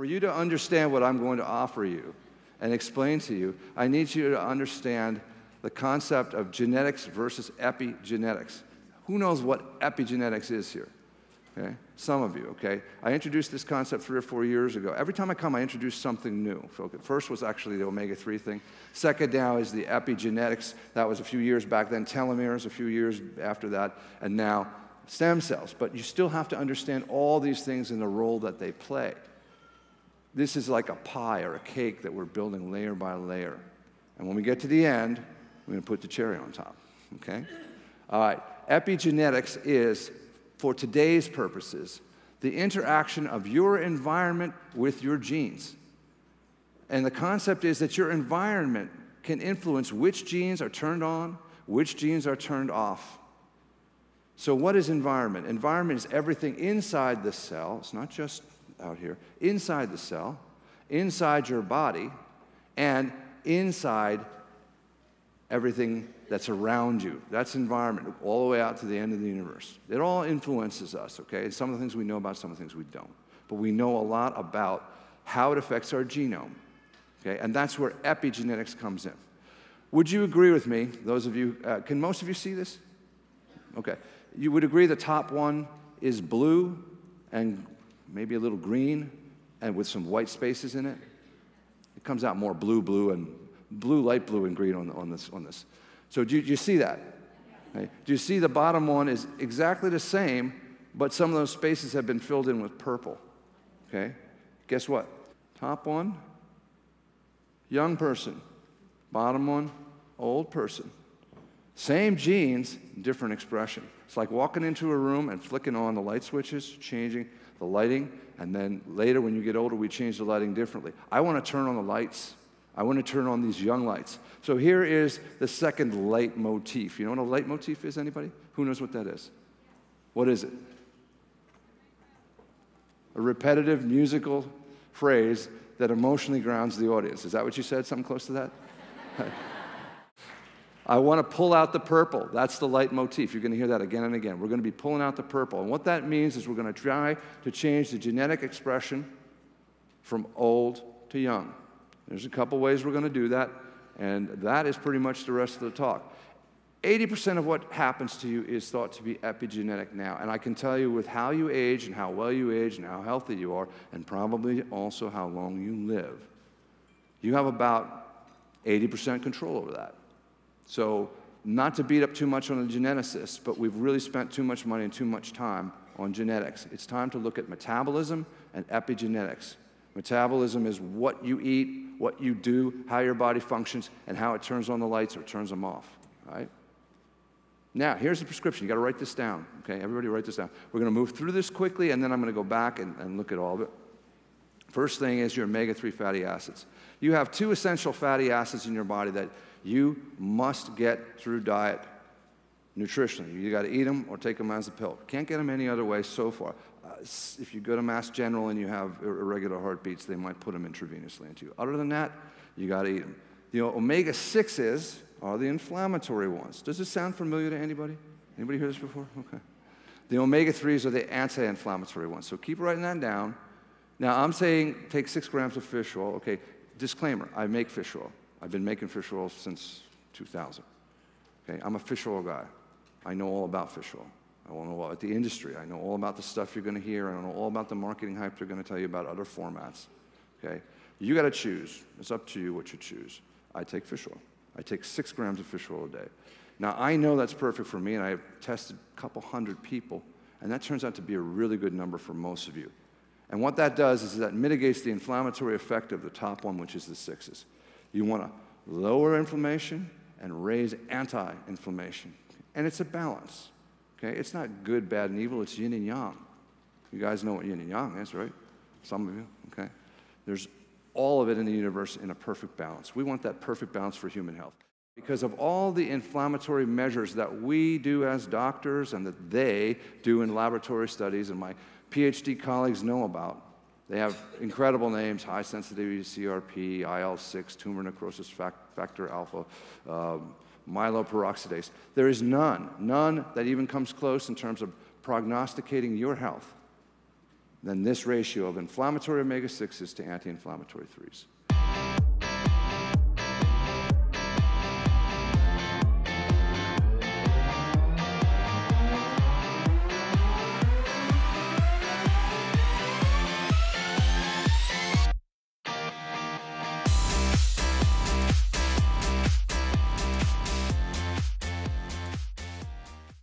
you to understand what I'm going to offer you and explain to you, I need you to understand the concept of genetics versus epigenetics. Who knows what epigenetics is here? Okay? Some of you, okay? I introduced this concept 3 or 4 years ago. Every time I come, I introduce something new. So, first was actually the omega-3 thing. Second now is the epigenetics. That was a few years back then. Telomeres a few years after that. And now stem cells. But you still have to understand all these things and the role that they play. This is like a pie or a cake that we're building layer by layer. And when we get to the end, we're going to put the cherry on top, okay? All right, epigenetics is, for today's purposes, the interaction of your environment with your genes. And the concept is that your environment can influence which genes are turned on, which genes are turned off. So what is environment? Environment is everything inside the cell. It's not just out here. Inside the cell, inside your body, and inside everything that's around you. That's environment, all the way out to the end of the universe. It all influences us, okay? And some of the things we know about, some of the things we don't. But we know a lot about how it affects our genome, okay? And that's where epigenetics comes in. Would you agree with me, those of you, can most of you see this? Okay. You would agree the top one is blue and maybe a little green and with some white spaces in it? It comes out more blue, and blue, light blue, and green on this. So do you see that? Okay. Do you see the bottom one is exactly the same, but some of those spaces have been filled in with purple? Okay. Guess what? Top one, young person. Bottom one, old person. Same genes, different expression. It's like walking into a room and flicking on the light switches, changing the lighting, and then later when you get older, we change the lighting differently. I want to turn on the lights. I want to turn on these young lights. So here is the second light motif. You know what a light motif is, anybody? Who knows what that is? What is it? A repetitive musical phrase that emotionally grounds the audience. Is that what you said? Something close to that? I want to pull out the purple. That's the light motif. You're going to hear that again and again. We're going to be pulling out the purple. And what that means is we're going to try to change the genetic expression from old to young. There's a couple ways we're going to do that, and that is pretty much the rest of the talk. 80% of what happens to you is thought to be epigenetic now, and I can tell you with how you age and how well you age and how healthy you are, and probably also how long you live, you have about 80% control over that. So not to beat up too much on the geneticists, but we've really spent too much money and too much time on genetics. It's time to look at metabolism and epigenetics. Metabolism is what you eat, what you do, how your body functions, and how it turns on the lights or turns them off, all right? Now, here's the prescription. You got to write this down, okay? Everybody write this down. We're going to move through this quickly, and then I'm going to go back and look at all of it. First thing is your omega-3 fatty acids. You have 2 essential fatty acids in your body that you must get through diet nutritionally. You got to eat them or take them as a pill. Can't get them any other way so far. If you go to Mass General and you have irregular heartbeats, they might put them intravenously into you. Other than that, you got to eat them. The omega-6s are the inflammatory ones. Does this sound familiar to anybody? Anybody heard this before? Okay. The omega-3s are the anti-inflammatory ones. So keep writing that down. Now, I'm saying take 6 grams of fish oil. Okay, disclaimer, I make fish oil. I've been making fish oil since 2000. Okay, I'm a fish oil guy. I know all about fish oil. I know all about the industry. I know all about the stuff you're going to hear. I know all about the marketing hype they're going to tell you about other formats. Okay? You got to choose. It's up to you what you choose. I take fish oil. I take 6 grams of fish oil a day. Now, I know that's perfect for me, and I've tested a couple hundred people, and that turns out to be a really good number for most of you. And what that does is that mitigates the inflammatory effect of the top one, which is the 6s. You want to lower inflammation and raise anti-inflammation. And it's a balance. Okay, it's not good, bad, and evil. It's yin and yang. You guys know what yin and yang is, right? Some of you, okay? There's all of it in the universe in a perfect balance. We want that perfect balance for human health. Because of all the inflammatory measures that we do as doctors and that they do in laboratory studies and my PhD colleagues know about, they have incredible names: high sensitivity CRP, IL-6, tumor necrosis factor alpha, myeloperoxidase. There is none that even comes close in terms of prognosticating your health than this ratio of inflammatory omega-6s to anti-inflammatory 3s.